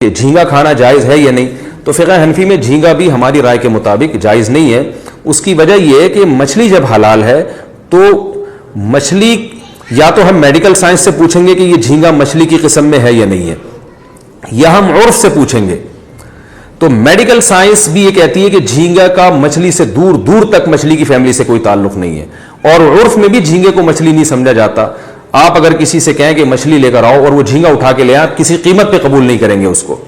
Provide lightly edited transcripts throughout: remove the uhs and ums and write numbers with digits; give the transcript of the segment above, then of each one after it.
کہ جھینگا کھانا جائز ہے یا نہیں، تو فقہ حنفی میں جھینگا بھی ہماری رائے کے مطابق جائز نہیں ہے۔ اس کی وجہ یہ ہے کہ مچھلی جب حلال ہے تو مچھلی یا تو ہم میڈیکل سائنس سے پوچھیں گے کہ یہ جھینگا مچھلی کی قسم میں ہے یا نہیں ہے، یا ہم عرف سے پوچھیں گے۔ تو میڈیکل سائنس بھی یہ کہتی ہے کہ جھینگا کا مچھلی سے دور دور تک مچھلی کی فیملی سے کوئی تعلق نہیں ہے، اور عرف میں بھی جھینگے کو مچھلی نہیں سمجھا جاتا۔ آپ اگر کسی سے کہیں کہ مچھلی لے کر آؤ اور وہ جھینگا اٹھا کے لے آئے، آپ کسی قیمت پہ قبول نہیں کریں گے اس کو۔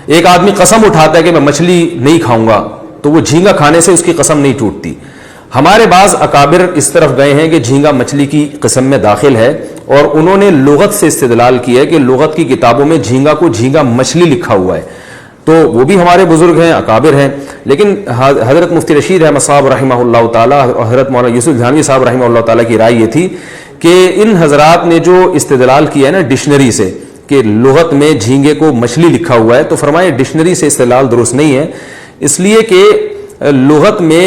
ایک آدمی قسم اٹھاتا ہے کہ میں مچھلی نہیں کھاؤں گا، تو وہ جھینگا کھانے سے اس کی قسم نہیں ٹوٹتی۔ ہمارے بعض اکابر اس طرف گئے ہیں کہ جھینگا مچھلی کی قسم میں داخل ہے، اور انہوں نے لغت سے استدلال کیا ہے کہ لغت کی کتابوں میں جھینگا کو جھینگا مچھلی لکھا ہوا ہے۔ تو وہ بھی ہمارے بزرگ ہیں، اکابر ہیں، لیکن حضرت مفتی رشید احمد صاحب رحمہ اللہ تعالیٰ اور حضرت مولانا یوسف جھانوی صاحب رحمہ اللہ تعالیٰ کی رائے یہ تھی کہ ان حضرات نے جو استدلال کیا ہے نا ڈکشنری سے کہ لغت میں جھینگے کو مچھلی لکھا ہوا ہے، تو فرمائے ڈکشنری سے استدلال درست نہیں ہے، اس لیے کہ لغت میں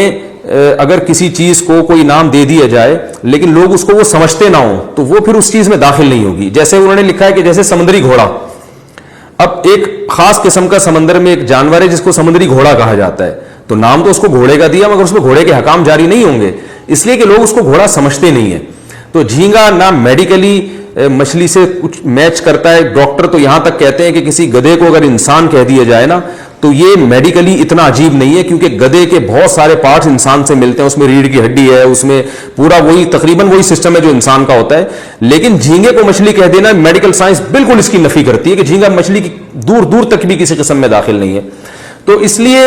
اگر کسی چیز کو کوئی نام دے دیا جائے لیکن لوگ اس کو وہ سمجھتے نہ ہوں تو وہ پھر اس چیز میں داخل نہیں ہوگی۔ جیسے انہوں نے لکھا ہے کہ جیسے سمندری گھوڑا، اب ایک خاص قسم کا سمندر میں ایک جانور ہے جس کو سمندری گھوڑا کہا جاتا ہے، تو نام تو اس کو گھوڑے کا دیا مگر اس میں گھوڑے کے حکام جاری نہیں ہوں گے، اس لیے کہ لوگ اس کو گھوڑا سمجھتے نہیں ہیں۔ تو جھینگا نہ میڈیکلی مچھلی سے کچھ میچ کرتا ہے، ڈاکٹر تو یہاں تک کہتے ہیں کہ کسی گدھے کو اگر انسان کہہ دیا جائے نا تو یہ میڈیکلی اتنا عجیب نہیں ہے، کیونکہ گدھے کے بہت سارے پارٹس انسان سے ملتے ہیں، اس میں ریڑھ کی ہڈی ہے، اس میں پورا وہی تقریباً وہی سسٹم ہے جو انسان کا ہوتا ہے، لیکن جھینگے کو مچھلی کہہ دینا میڈیکل سائنس بالکل اس کی نفی کرتی ہے کہ جھینگا مچھلی کی دور دور تک بھی کسی قسم میں داخل نہیں ہے۔ تو اس لیے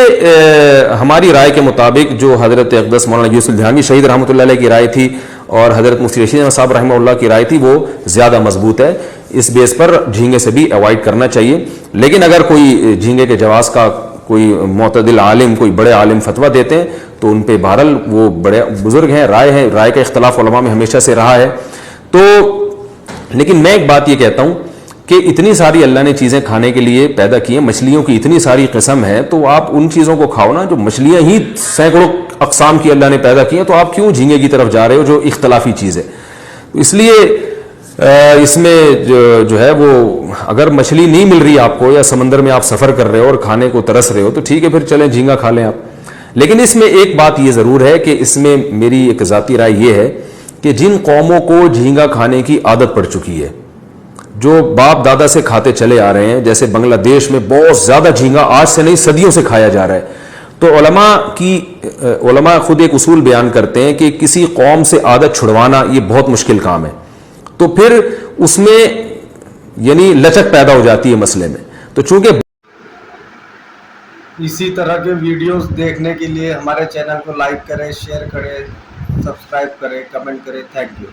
ہماری رائے کے مطابق جو حضرت اقدس مولانا یوسف جھانوی شہید رحمۃ اللہ علیہ کی رائے تھی اور حضرت مفتی رشید احمد صاحب رحمہ اللہ کی رائے تھی وہ زیادہ مضبوط ہے، اس بیس پر جھینگے سے بھی اوائڈ کرنا چاہیے۔ لیکن اگر کوئی جھینگے کے جواز کا کوئی معتدل عالم، کوئی بڑے عالم فتویٰ دیتے ہیں تو ان پہ بہرحال وہ بڑے بزرگ ہیں، رائے کا اختلاف علماء میں ہمیشہ سے رہا ہے۔ تو لیکن میں ایک بات یہ کہتا ہوں کہ اتنی ساری اللہ نے چیزیں کھانے کے لیے پیدا کی ہیں، مچھلیوں کی اتنی ساری قسم ہے، تو آپ ان چیزوں کو کھاؤ نا، جو مچھلیاں ہی سینکڑوں اقسام کی اللہ نے پیدا کی ہیں، تو آپ کیوں جھینگے کی طرف جا رہے ہو جو اختلافی چیز ہے؟ اس لیے اس میں جو ہے وہ اگر مچھلی نہیں مل رہی آپ کو، یا سمندر میں آپ سفر کر رہے ہو اور کھانے کو ترس رہے ہو، تو ٹھیک ہے پھر چلیں جھینگا کھا لیں آپ۔ لیکن اس میں ایک بات یہ ضرور ہے کہ اس میں میری ایک ذاتی رائے یہ ہے کہ جن قوموں کو جھینگا کھانے کی عادت پڑ چکی ہے، جو باپ دادا سے کھاتے چلے آ رہے ہیں، جیسے بنگلہ دیش میں بہت زیادہ جھینگا آج سے نہیں صدیوں سے کھایا جا رہا ہے، تو علماء خود ایک اصول بیان کرتے ہیں کہ کسی قوم سے عادت چھڑوانا یہ بہت مشکل کام ہے، تو پھر اس میں یعنی لچک پیدا ہو جاتی ہے مسئلے میں۔ تو چونکہ اسی طرح کے ویڈیوز دیکھنے کے لیے ہمارے چینل کو لائک کریں، شیئر کریں، سبسکرائب کریں، کمنٹ کریں۔ Thank you.